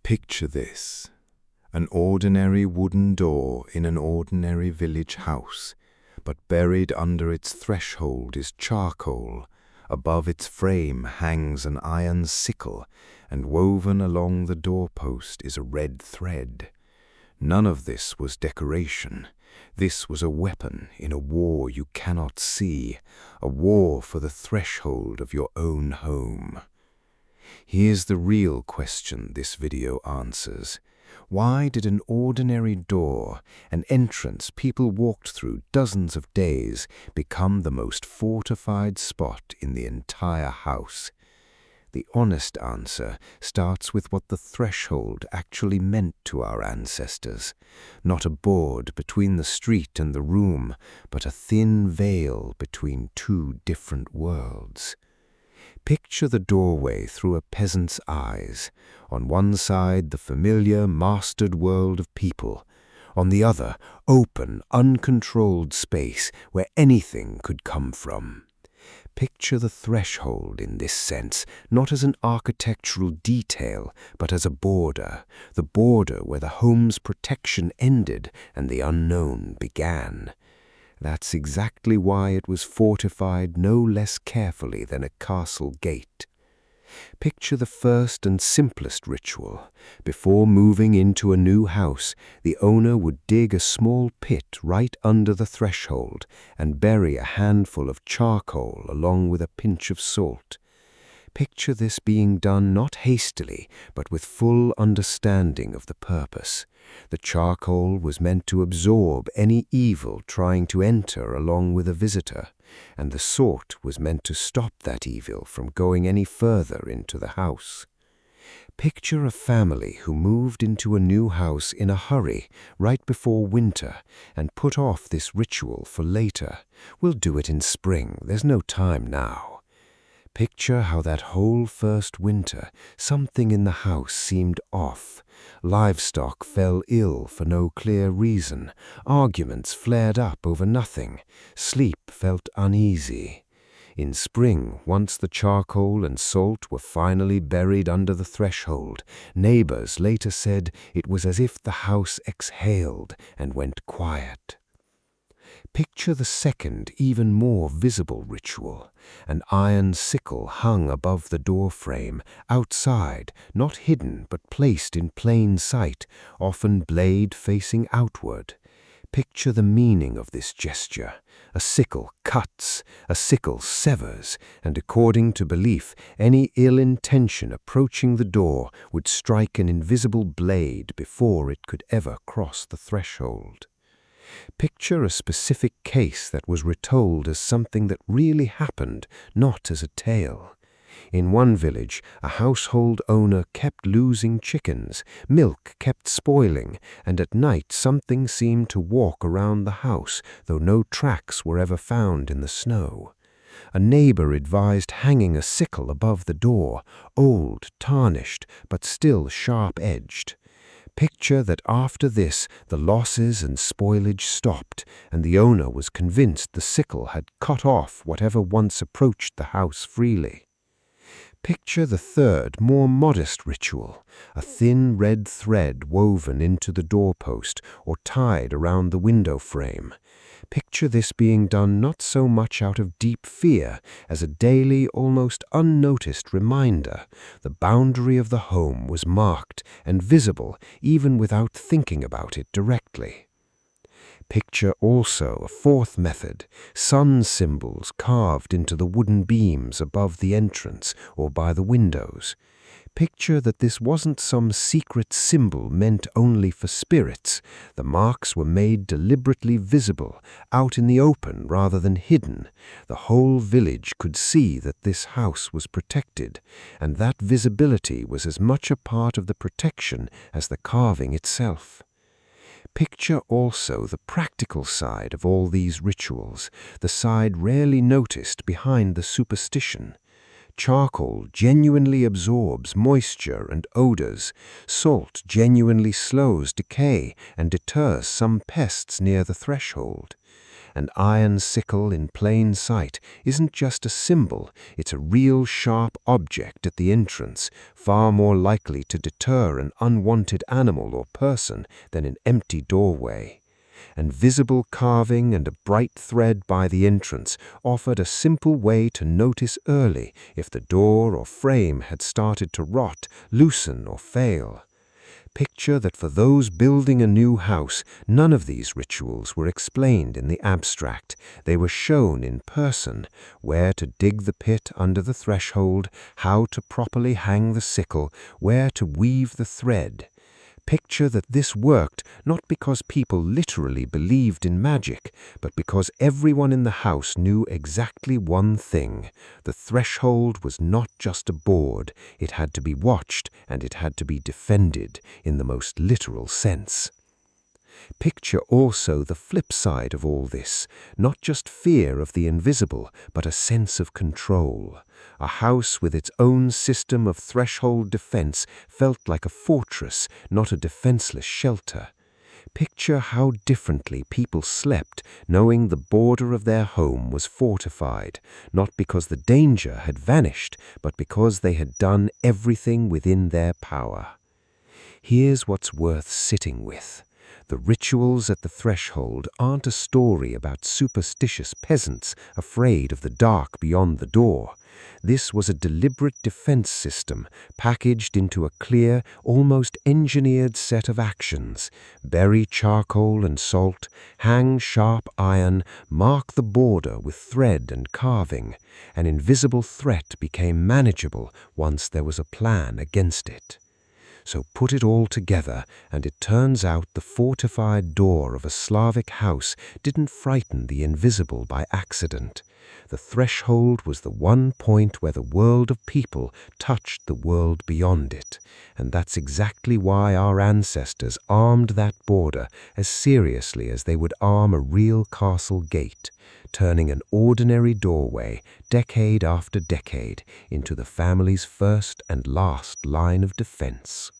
Picture this: an ordinary wooden door in an ordinary village house, but buried under its threshold is charcoal. Above its frame hangs an iron sickle, and woven along the doorpost is a red thread. None of this was decoration. This was a weapon in a war you cannot see, a war for the threshold of your own home. Here's the real question this video answers. Why did an ordinary door, an entrance people walked through dozens of days, become the most fortified spot in the entire house? The honest answer starts with what the threshold actually meant to our ancestors. Not a board between the street and the room, but a thin veil between two different worlds. Picture the doorway through a peasant's eyes. On one side, the familiar, mastered world of people. On the other, open, uncontrolled space where anything could come from. Picture the threshold in this sense, not as an architectural detail, but as a border, the border where the home's protection ended and the unknown began. That's exactly why it was fortified no less carefully than a castle gate. Picture the first and simplest ritual. Before moving into a new house, the owner would dig a small pit right under the threshold and bury a handful of charcoal along with a pinch of salt. Picture this being done not hastily, but with full understanding of the purpose. The charcoal was meant to absorb any evil trying to enter along with a visitor, and the salt was meant to stop that evil from going any further into the house. Picture a family who moved into a new house in a hurry right before winter and put off this ritual for later. We'll do it in spring, there's no time now. Picture how that whole first winter, something in the house seemed off. Livestock fell ill for no clear reason. Arguments flared up over nothing. Sleep felt uneasy. In spring, once the charcoal and salt were finally buried under the threshold, neighbors later said it was as if the house exhaled and went quiet. Picture the second, even more visible ritual. An iron sickle hung above the door frame, outside, not hidden but placed in plain sight, often blade facing outward. Picture the meaning of this gesture. A sickle cuts, a sickle severs, and according to belief, any ill intention approaching the door would strike an invisible blade before it could ever cross the threshold. Picture a specific case that was retold as something that really happened, not as a tale. In one village, a household owner kept losing chickens, milk kept spoiling, and at night something seemed to walk around the house, though no tracks were ever found in the snow. A neighbor advised hanging a sickle above the door, old, tarnished, but still sharp-edged. Picture that after this, the losses and spoilage stopped, and the owner was convinced the sickle had cut off whatever once approached the house freely. Picture the third, more modest ritual, a thin red thread woven into the doorpost or tied around the window frame. Picture this being done not so much out of deep fear as a daily, almost unnoticed reminder. The boundary of the home was marked and visible even without thinking about it directly. Picture also a fourth method, sun symbols carved into the wooden beams above the entrance or by the windows. Picture that this wasn't some secret symbol meant only for spirits. The marks were made deliberately visible, out in the open rather than hidden. The whole village could see that this house was protected, and that visibility was as much a part of the protection as the carving itself. Picture also the practical side of all these rituals, the side rarely noticed behind the superstition. Charcoal genuinely absorbs moisture and odors. Salt genuinely slows decay and deters some pests near the threshold. An iron sickle in plain sight isn't just a symbol, it's a real sharp object at the entrance, far more likely to deter an unwanted animal or person than an empty doorway. And visible carving and a bright thread by the entrance offered a simple way to notice early if the door or frame had started to rot, loosen, or fail. Picture that for those building a new house, none of these rituals were explained in the abstract. They were shown in person: where to dig the pit under the threshold, how to properly hang the sickle, where to weave the thread. Picture that this worked not because people literally believed in magic, but because everyone in the house knew exactly one thing: the threshold was not just a board, it had to be watched and it had to be defended in the most literal sense. Picture also the flip side of all this, not just fear of the invisible, but a sense of control. A house with its own system of threshold defense felt like a fortress, not a defenseless shelter. Picture how differently people slept, knowing the border of their home was fortified, not because the danger had vanished, but because they had done everything within their power. Here's what's worth sitting with. The rituals at the threshold aren't a story about superstitious peasants afraid of the dark beyond the door. This was a deliberate defense system packaged into a clear, almost engineered set of actions. Bury charcoal and salt, hang sharp iron, mark the border with thread and carving. An invisible threat became manageable once there was a plan against it. So put it all together, and it turns out the fortified door of a Slavic house didn't frighten the invisible by accident. The threshold was the one point where the world of people touched the world beyond it. And that's exactly why our ancestors armed that border as seriously as they would arm a real castle gate, turning an ordinary doorway, decade after decade, into the family's first and last line of defense.